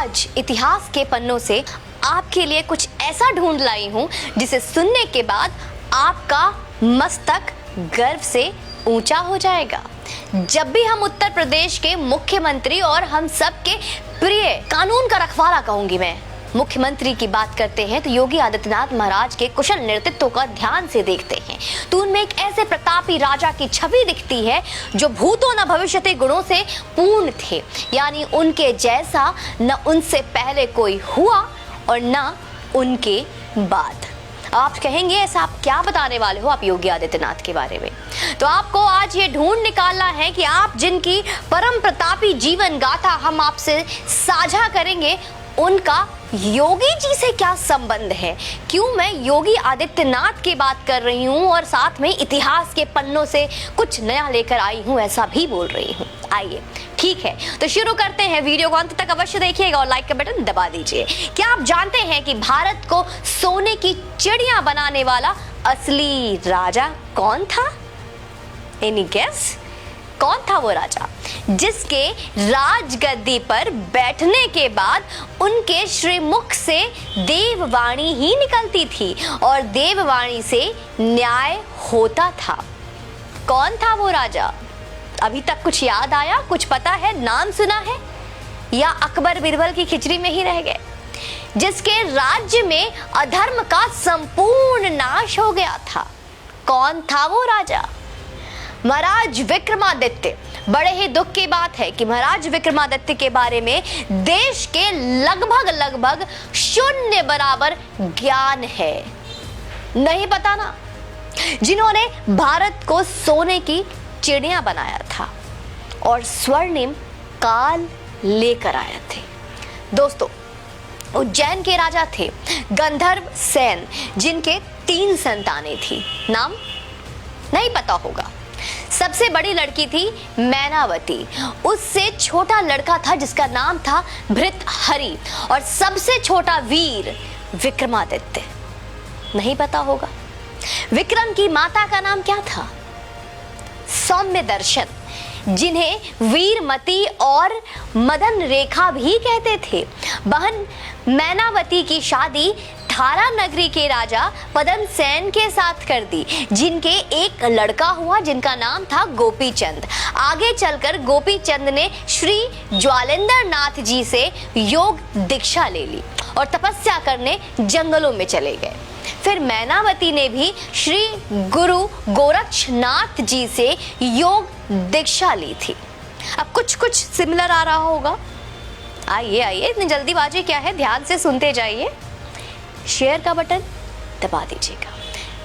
आज इतिहास के पन्नों से आपके लिए कुछ ऐसा ढूंढ लाई हूं जिसे सुनने के बाद आपका मस्तक गर्व से ऊंचा हो जाएगा। जब भी हम उत्तर प्रदेश के मुख्यमंत्री और हम सबके प्रिय कानून का रखवाला कहूंगी मैं मुख्यमंत्री की बात करते हैं तो योगी आदित्यनाथ महाराज के कुशल नेतृत्व का ध्यान से देखते हैं तो उनमें एक ऐसे प्रतापी राजा की छवि दिखती है जो भूतों न भविष्यते गुणों से पूर्ण थे, यानी उनके जैसा न उनसे पहले कोई हुआ और न उनके बाद। आप कहेंगे ऐसा आप क्या बताने वाले हो आप योगी आदित्यनाथ के बारे में, तो आपको आज ये ढूंढ निकालना है कि आप जिनकी परम प्रतापी जीवन गाथा हम आपसे साझा करेंगे उनका योगी जी से क्या संबंध है। क्यों मैं योगी आदित्यनाथ की बात कर रही हूँ और साथ में इतिहास के पन्नों से कुछ नया लेकर आई हूँ ऐसा भी बोल रही हूँ। आइए ठीक है तो शुरू करते हैं। वीडियो को अंत तक अवश्य देखिएगा और लाइक का बटन दबा दीजिए। क्या आप जानते हैं कि भारत को सोने की चिड़िया बनाने वाला असली राजा कौन था? Any guess? कौन था वो राजा जिसके राजगद्दी पर बैठने के बाद उनके श्रीमुख से देववाणी ही निकलती थी और देववाणी से न्याय होता था? कौन था वो राजा? अभी तक कुछ याद आया, कुछ पता है, नाम सुना है, या अकबर बिरबल की खिचड़ी में ही रह गए? जिसके राज्य में अधर्म का संपूर्ण नाश हो गया था, कौन था वो राजा? महाराज विक्रमादित्य। बड़े ही दुख की बात है कि महाराज विक्रमादित्य के बारे में देश के लगभग शून्य बराबर ज्ञान है। नहीं पता ना, जिन्होंने भारत को सोने की चिड़िया बनाया था और स्वर्णिम काल लेकर आए थे। दोस्तों, उज्जैन के राजा थे गंधर्व सेन, जिनके 3 संतानें थी। नाम नहीं पता होगा। सबसे बड़ी लड़की थी मैनावती, उससे छोटा लड़का था जिसका नाम था भृतहरि और सबसे छोटा वीर विक्रमादित्य। नहीं पता होगा। विक्रम की माता का नाम क्या था? सौम्य दर्शन, जिन्हें वीरमती और मदन रेखा भी कहते थे। बहन मैनावती की शादी थारा नगरी के राजा पदम सेन के साथ कर दी, जिनके एक लड़का हुआ जिनका नाम था गोपी चंद। आगे चलकर गोपी चंद ने श्री ज्वालेंद्र नाथ जी से योग दीक्षा ले ली और तपस्या करने जंगलों में चले गए। फिर मैनावती ने भी श्री गुरु गोरक्षनाथ जी से योग दीक्षा ली थी। अब कुछ सिमिलर आ रहा होगा। आइए इतनी जल्दीबाजी क्या है, ध्यान से सुनते जाइए। शेयर का बटन दबा दीजिएगा।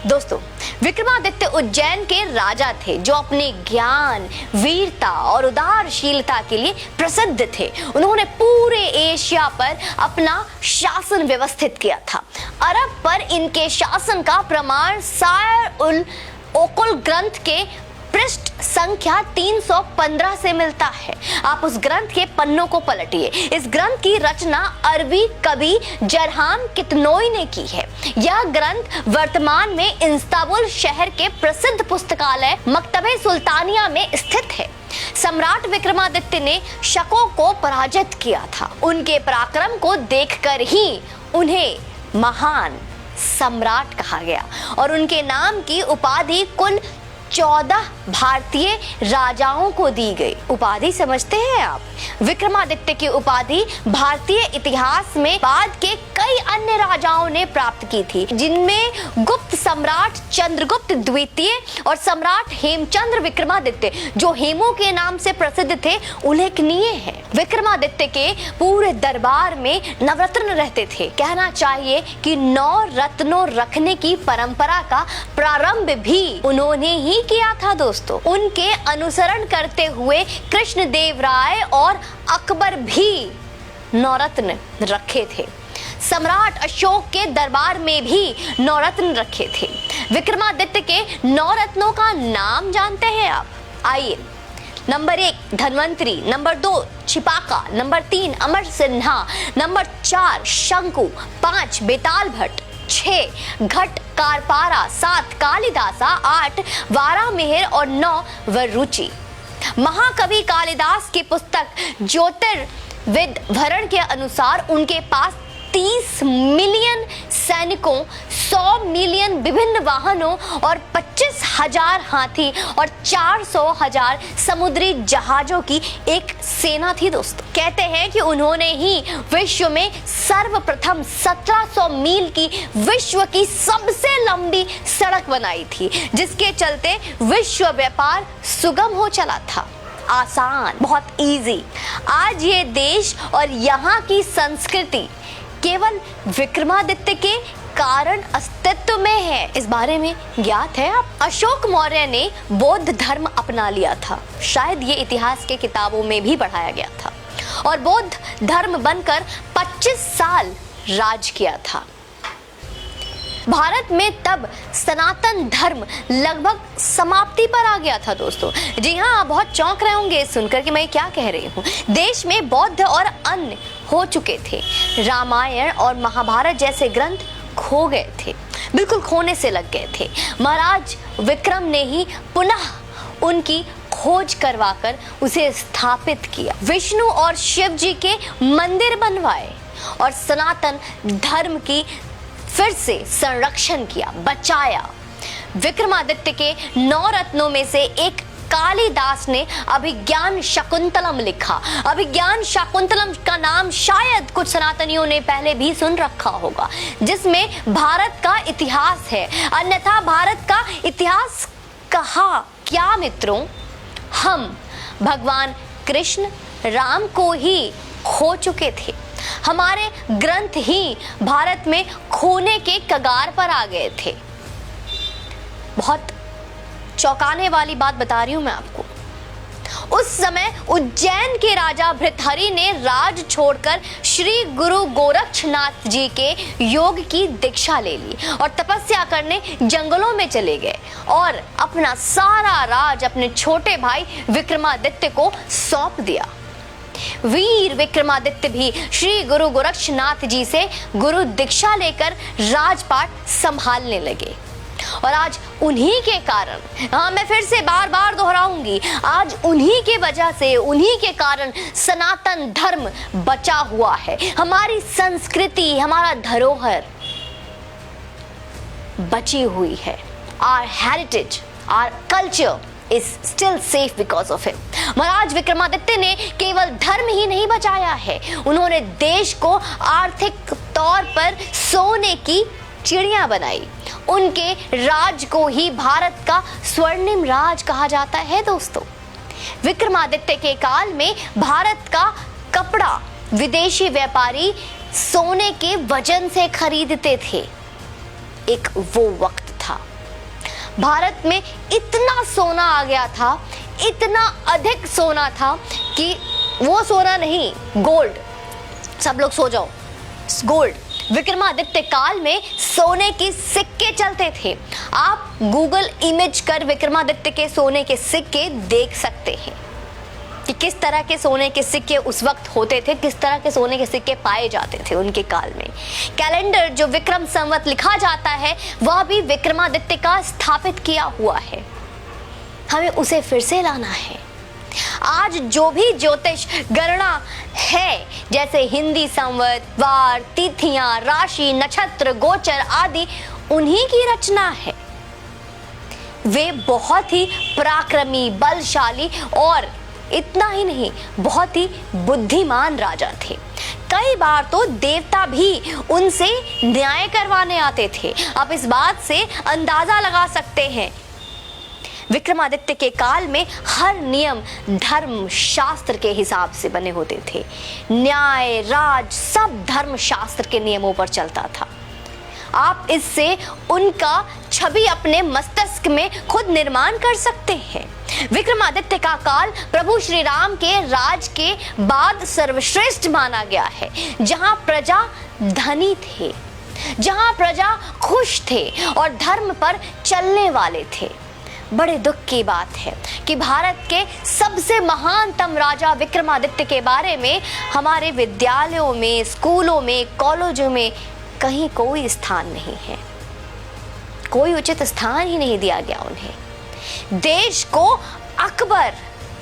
दोस्तों, विक्रमादित्य उज्जैन के राजा थे जो अपने ज्ञान, वीरता और उदारशीलता के लिए प्रसिद्ध थे। उन्होंने पूरे एशिया पर अपना शासन व्यवस्थित किया था। अरब पर इनके शासन का प्रमाण सायर उल ओकुल ग्रंथ के पृष्ठ संख्या 315 से मिलता है। आप उस ग्रंथ के पन्नों को पलटिए। इस ग्रंथ की रचना अरबी कवि जरहाम कितनोई ने की है। यह ग्रंथ वर्तमान में इस्तांबुल शहर के प्रसिद्ध पुस्तकालय मकतबे सुल्तानिया में स्थित है। सम्राट विक्रमादित्य ने शकों को पराजित किया था। उनके पराक्रम को देखकर ही उन्हें महान सम्राट कहा गया और उनके नाम की उपाधि कुल 14 भारतीय राजाओं को दी गई। उपाधि समझते हैं आप? विक्रमादित्य की उपाधि भारतीय इतिहास में बाद के कई अन्य राजाओं ने प्राप्त की थी, जिनमें गुप्त सम्राट चंद्रगुप्त द्वितीय और सम्राट हेमचंद्र विक्रमादित्य, जो हेमू के नाम से प्रसिद्ध थे, उल्लेखनीय है। विक्रमादित्य के पूरे दरबार में नवरत्न रहते थे। कहना चाहिए कि 9 रत्नों रखने की परंपरा का प्रारंभ भी उन्होंने ही किया था। दोस्तों, उनके अनुसरण करते हुए कृष्णदेव राय और अकबर भी नवरत्न रखे थे। सम्राट अशोक के दरबार में भी नवरत्न रखे थे। विक्रमादित्य के 9 रत्नों का नाम जानते हैं आप? आइए। नंबर 1 धन्वंतरी, नंबर 2 छिपाका, नंबर 3 अमर सिन्हा, नंबर 4 शंकु, 5 बेताल भट्ट, 6 घट कारपारा, 7 कालिदासा, 8 वारामिहिर और 9 वरुचि। महाकवि कालिदास की पुस्तक ज्योतिर विवरण के अनुसार उनके पास 30 मिलियन सैनिकों, 100 मिलियन विभिन्न वाहनों और 25,000 हाथी और 400,000 समुद्री जहाजों की एक सेना थी दोस्तों। कहते हैं कि उन्होंने ही विश्व में सर्वप्रथम 1700 मील की विश्व की सबसे लंबी सड़क बनाई थी, जिसके चलते विश्व व्यापार सुगम हो चला था, आसान, बहुत इजी। आज ये देश और यहाँ की संस्कृति केवल विक्रमादित्य के कारण अस्तित्व में है। इस बारे में ज्ञात है आप? अशोक मौर्य ने बौद्ध धर्म अपना लिया था, शायद ये इतिहास के किताबों में भी पढ़ाया गया था, और बौद्ध धर्म बनकर 25 साल राज किया था। भारत में तब सनातन धर्म लगभग समाप्ति पर आ गया था दोस्तों। जी हाँ, आप बहुत चौंक रहे होंगे सुनकर कि मैं क्या कह रही हूँ। देश में बौद्ध और अन्य हो चुके थे। रामायण और महाभारत जैसे ग्रंथ खो गए थे, बिल्कुल खोने से लग गए थे। महाराज विक्रम ने ही पुनः उनकी खोज करवाकर उसे स्थापित किया, विष्णु और शिव जी के मंदिर बनवाए और सनातन धर्म की फिर से संरक्षण किया, बचाया। विक्रमादित्य के 9 रत्नों में से एक कालिदास ने अभिज्ञान शाकुंतलम लिखा। अभिज्ञान शाकुंतलम का नाम शायद कुछ सनातनियों ने पहले भी सुन रखा होगा, जिसमें भारत का इतिहास है। अन्यथा भारत का इतिहास कहा क्या मित्रों? हम भगवान कृष्ण राम को ही खो चुके थे। हमारे ग्रंथ ही भारत में खोने के कगार पर आ गए थे। बहुत चौंकाने वाली बात बता रही हूं मैं आपको। उस समय उज्जैन के राजा भृतहरि ने राज छोड़कर श्री गुरु गोरक्षनाथ जी के योग की दीक्षा ले ली और तपस्या करने जंगलों में चले गए और अपना सारा राज अपने छोटे भाई विक्रमादित्य को सौंप दिया। वीर विक्रमादित्य भी श्री गुरु गोरक्षनाथ जी से गुरु दीक्षा लेकर राजपाट संभालने लगे। और आज उन्हीं के कारण, हाँ मैं फिर से बार बार दोहराऊंगी, आज उन्हीं के वजह से, उन्हीं के कारण सनातन धर्म बचा हुआ है। हमारी संस्कृति, हमारा धरोहर बची हुई है। Our heritage, our culture is still safe because of him। महाराज विक्रमादित्य ने केवल धर्म ही नहीं बचाया है, उन्होंने देश को आर्थिक तौर पर सोने की चिड़िया बनाई। उनके राज को ही भारत का स्वर्णिम राज कहा जाता है दोस्तों। विक्रमादित्य के काल में भारत का कपड़ा विदेशी व्यापारी सोने के वजन से खरीदते थे। एक वो वक्त था, भारत में इतना सोना आ गया था, इतना अधिक सोना था कि वो सोना नहीं, गोल्ड, सब लोग सो जाओ, गोल्ड। विक्रमादित्य काल में सोने के सिक्के चलते थे। आप गूगल इमेज कर विक्रमादित्य के सोने के सिक्के देख सकते हैं कि किस तरह के सोने के सिक्के उस वक्त होते थे, किस तरह के सोने के सिक्के पाए जाते थे उनके काल में। कैलेंडर जो विक्रम संवत लिखा जाता है वह भी विक्रमादित्य का स्थापित किया हुआ है। हमें उसे फिर से लाना है। आज जो भी ज्योतिष गणना है, जैसे हिंदी संवत, वार, तिथियां, राशि, नक्षत्र, गोचर आदि, उन्हीं की रचना है। वे बहुत ही पराक्रमी, बलशाली और इतना ही नहीं, बहुत ही बुद्धिमान राजा थे। कई बार तो देवता भी उनसे न्याय करवाने आते थे। आप इस बात से अंदाजा लगा सकते हैं। विक्रमादित्य के काल में हर नियम धर्म शास्त्र के हिसाब से बने होते थे। न्याय, राज सब धर्म शास्त्र के नियमों पर चलता था। आप इससे उनका छवि अपने मस्तिष्क में खुद निर्माण कर सकते हैं। विक्रमादित्य का काल प्रभु श्री राम के राज के बाद सर्वश्रेष्ठ माना गया है, जहां प्रजा धनी थे, जहां प्रजा खुश थे और धर्म पर चलने वाले थे। बड़े दुख की बात है कि भारत के सबसे महानतम राजा विक्रमादित्य के बारे में हमारे विद्यालयों में, स्कूलों में, कॉलेजों में कहीं कोई स्थान नहीं है। कोई उचित स्थान ही नहीं दिया गया उन्हें। देश को अकबर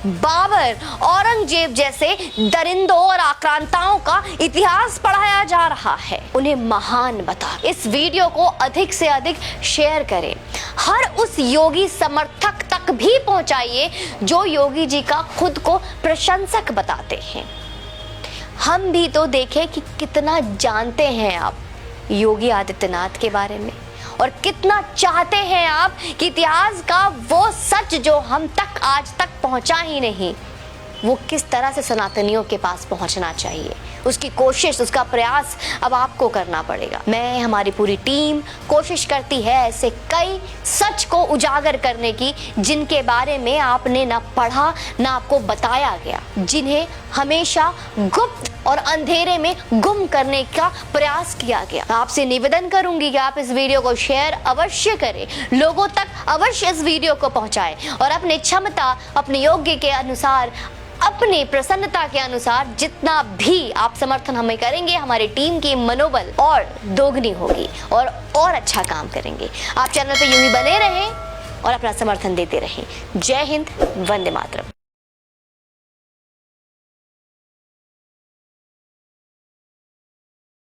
बाबर, औरंगजेब जैसे दरिंदों और आक्रांताओं का इतिहास पढ़ाया जा रहा है। उन्हें महान बता। इस वीडियो को अधिक से अधिक शेयर करें। हर उस योगी समर्थक तक भी पहुंचाइए जो योगी जी का खुद को प्रशंसक बताते हैं। हम भी तो देखें कि कितना जानते हैं आप योगी आदित्यनाथ के बारे में, और कितना चाहते हैं आप कि इतिहास का वो सच जो हम तक आज तक पहुंचा ही नहीं, वो किस तरह से सनातनियों के पास पहुंचना चाहिए। उसकी कोशिश, उसका प्रयास अब आपको करना पड़ेगा। मैं, हमारी पूरी टीम कोशिश करती है ऐसे कई सच को उजागर करने की जिनके बारे में आपने ना पढ़ा ना आपको बताया गया, जिन्हें हमेशा गुप्त और अंधेरे में गुम करने का प्रयास किया गया। आपसे निवेदन करूंगी कि आप इस वीडियो को शेयर अवश्य करें, लोगों तक अवश्य इस वीडियो को पहुंचाएं और अपनी क्षमता, अपने योग्य के अनुसार, अपनी प्रसन्नता के अनुसार जितना भी आप समर्थन हमें करेंगे, हमारी टीम की मनोबल और दोगुनी होगी और अच्छा काम करेंगे। आप चैनल पे यूं ही बने रहें और अपना समर्थन देते रहें। जय हिंद, वंदे मातरम।